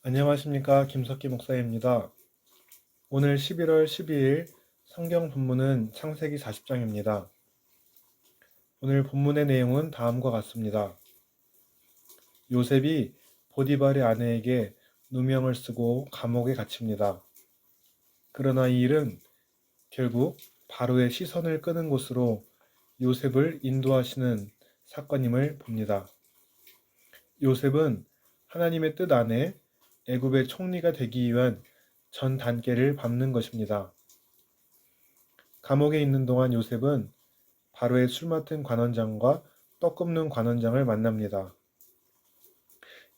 안녕하십니까, 김석기 목사입니다. 오늘 11월 12일 성경 본문은 창세기 40장입니다. 오늘 본문의 내용은 다음과 같습니다. 요셉이 보디발의 아내에게 누명을 쓰고 감옥에 갇힙니다. 그러나 이 일은 결국 바로의 시선을 끄는 곳으로 요셉을 인도하시는 사건임을 봅니다. 요셉은 하나님의 뜻 안에 애굽의 총리가 되기 위한 전 단계를 밟는 것입니다. 감옥에 있는 동안 요셉은 바로의 술 맡은 관원장과 떡 굽는 관원장을 만납니다.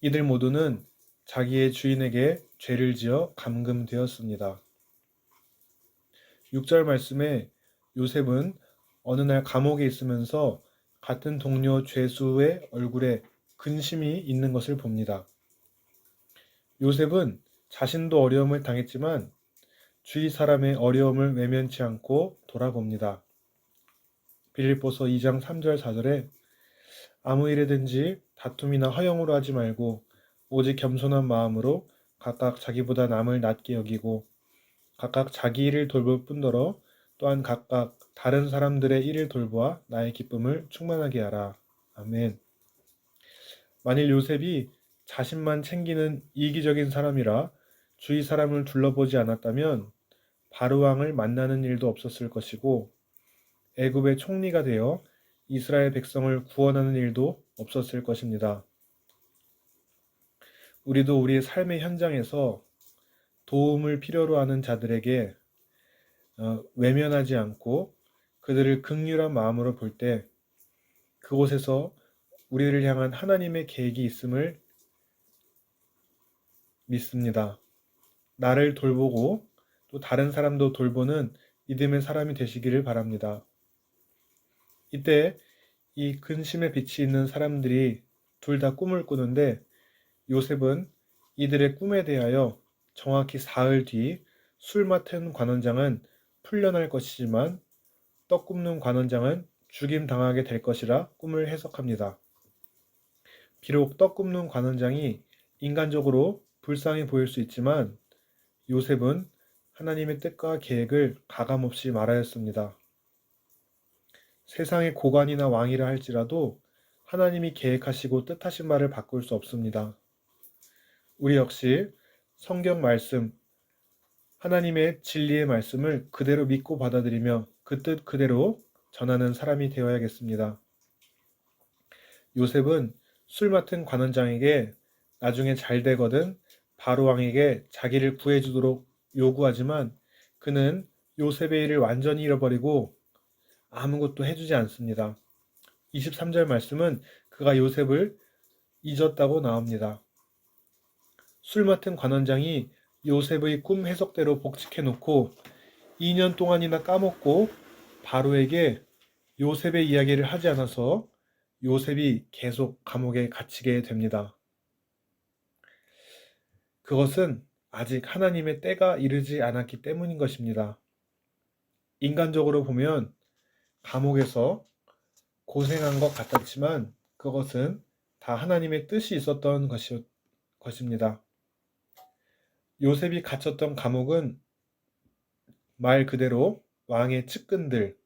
이들 모두는 자기의 주인에게 죄를 지어 감금되었습니다. 6절 말씀에 요셉은 어느 날 감옥에 있으면서 같은 동료 죄수의 얼굴에 근심이 있는 것을 봅니다. 요셉은 자신도 어려움을 당했지만 주위 사람의 어려움을 외면치 않고 돌아봅니다. 빌립보서 2장 3절 4절에 아무 일에든지 다툼이나 허영으로 하지 말고 오직 겸손한 마음으로 각각 자기보다 남을 낮게 여기고 각각 자기 일을 돌볼 뿐더러 또한 각각 다른 사람들의 일을 돌보아 나의 기쁨을 충만하게 하라. 아멘. 만일 요셉이 자신만 챙기는 이기적인 사람이라 주위 사람을 둘러보지 않았다면 바로왕을 만나는 일도 없었을 것이고 애굽의 총리가 되어 이스라엘 백성을 구원하는 일도 없었을 것입니다. 우리도 우리의 삶의 현장에서 도움을 필요로 하는 자들에게 외면하지 않고 그들을 긍휼한 마음으로 볼 때 그곳에서 우리를 향한 하나님의 계획이 있음을 믿습니다. 나를 돌보고 또 다른 사람도 돌보는 믿음의 사람이 되시기를 바랍니다. 이때 이 근심의 빛이 있는 사람들이 둘 다 꿈을 꾸는데 요셉은 이들의 꿈에 대하여 정확히 사흘 뒤 술 맡은 관원장은 풀려날 것이지만 떡 굽는 관원장은 죽임당하게 될 것이라 꿈을 해석합니다. 비록 떡 굽는 관원장이 인간적으로 불쌍해 보일 수 있지만 요셉은 하나님의 뜻과 계획을 가감없이 말하였습니다. 세상의 고관이나 왕이라 할지라도 하나님이 계획하시고 뜻하신 말을 바꿀 수 없습니다. 우리 역시 성경 말씀, 하나님의 진리의 말씀을 그대로 믿고 받아들이며 그 뜻 그대로 전하는 사람이 되어야겠습니다. 요셉은 술 맡은 관원장에게 나중에 잘 되거든 바로 왕에게 자기를 구해주도록 요구하지만 그는 요셉의 일을 완전히 잃어버리고 아무것도 해주지 않습니다. 23절 말씀은 그가 요셉을 잊었다고 나옵니다. 술 맡은 관원장이 요셉의 꿈 해석대로 복직해놓고 2년 동안이나 까먹고 바로에게 요셉의 이야기를 하지 않아서 요셉이 계속 감옥에 갇히게 됩니다. 그것은 아직 하나님의 때가 이르지 않았기 때문인 것입니다. 인간적으로 보면 감옥에서 고생한 것 같았지만 그것은 다 하나님의 뜻이 있었던 것입니다. 요셉이 갇혔던 감옥은 말 그대로 왕의 측근들,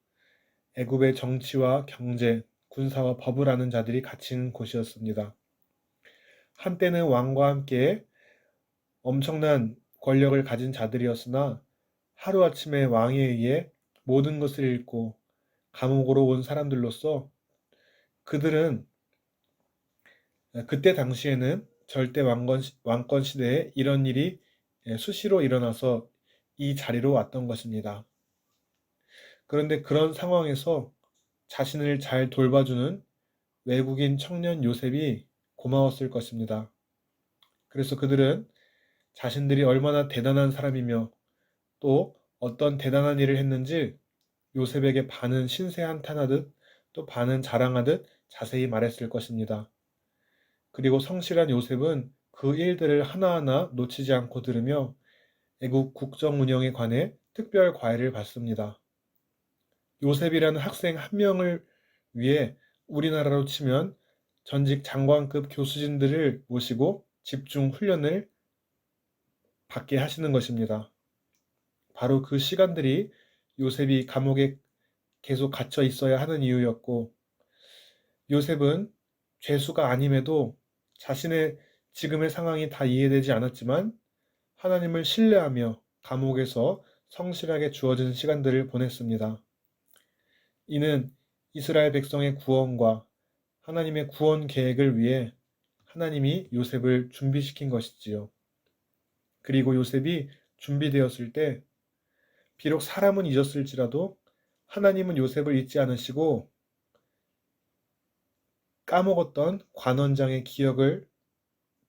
애굽의 정치와 경제, 군사와 법을 아는 자들이 갇힌 곳이었습니다. 한때는 왕과 함께 엄청난 권력을 가진 자들이었으나 하루아침에 왕에 의해 모든 것을 잃고 감옥으로 온 사람들로서 그들은 그때 당시에는 절대 왕권 시대에 이런 일이 수시로 일어나서 이 자리로 왔던 것입니다. 그런데 그런 상황에서 자신을 잘 돌봐주는 외국인 청년 요셉이 고마웠을 것입니다. 그래서 그들은 자신들이 얼마나 대단한 사람이며 또 어떤 대단한 일을 했는지 요셉에게 반은 신세 한탄하듯 또 반은 자랑하듯 자세히 말했을 것입니다. 그리고 성실한 요셉은 그 일들을 하나하나 놓치지 않고 들으며 애국 국정 운영에 관해 특별 과외를 받습니다. 요셉이라는 학생 한 명을 위해 우리나라로 치면 전직 장관급 교수진들을 모시고 집중 훈련을 받게 하시는 것입니다. 바로 그 시간들이 요셉이 감옥에 계속 갇혀 있어야 하는 이유였고, 요셉은 죄수가 아님에도 자신의 지금의 상황이 다 이해되지 않았지만 하나님을 신뢰하며 감옥에서 성실하게 주어진 시간들을 보냈습니다. 이는 이스라엘 백성의 구원과 하나님의 구원 계획을 위해 하나님이 요셉을 준비시킨 것이지요. 그리고 요셉이 준비되었을 때 비록 사람은 잊었을지라도 하나님은 요셉을 잊지 않으시고 까먹었던 관원장의 기억을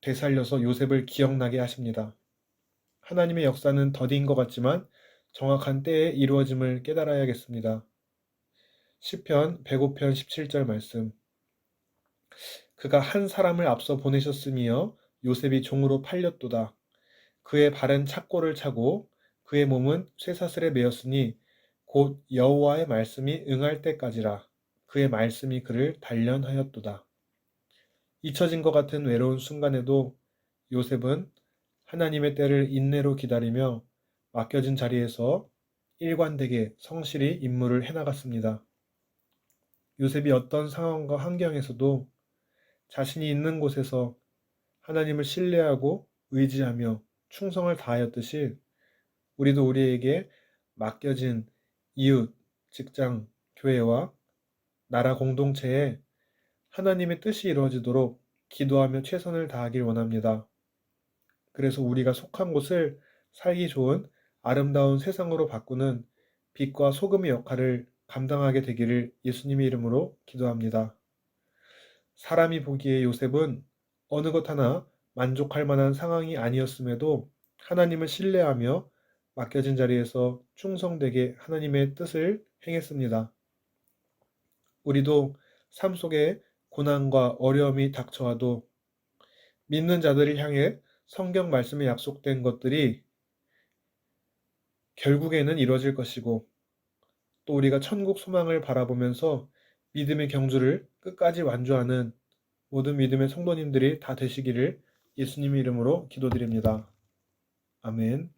되살려서 요셉을 기억나게 하십니다. 하나님의 역사는 더딘 것 같지만 정확한 때에 이루어짐을 깨달아야겠습니다. 시편 105편 17절 말씀. 그가 한 사람을 앞서 보내셨으며 요셉이 종으로 팔렸도다. 그의 발은 착고를 차고 그의 몸은 쇠사슬에 매였으니 곧 여호와의 말씀이 응할 때까지라. 그의 말씀이 그를 단련하였도다. 잊혀진 것 같은 외로운 순간에도 요셉은 하나님의 때를 인내로 기다리며 맡겨진 자리에서 일관되게 성실히 임무를 해나갔습니다. 요셉이 어떤 상황과 환경에서도 자신이 있는 곳에서 하나님을 신뢰하고 의지하며 충성을 다하였듯이 우리도 우리에게 맡겨진 이웃, 직장, 교회와 나라 공동체에 하나님의 뜻이 이루어지도록 기도하며 최선을 다하길 원합니다. 그래서 우리가 속한 곳을 살기 좋은 아름다운 세상으로 바꾸는 빛과 소금의 역할을 감당하게 되기를 예수님의 이름으로 기도합니다. 사람이 보기에 요셉은 어느 것 하나 만족할 만한 상황이 아니었음에도 하나님을 신뢰하며 맡겨진 자리에서 충성되게 하나님의 뜻을 행했습니다. 우리도 삶 속에 고난과 어려움이 닥쳐와도 믿는 자들을 향해 성경 말씀에 약속된 것들이 결국에는 이루어질 것이고 또 우리가 천국 소망을 바라보면서 믿음의 경주를 끝까지 완주하는 모든 믿음의 성도님들이 다 되시기를 예수님의 이름으로 기도드립니다. 아멘.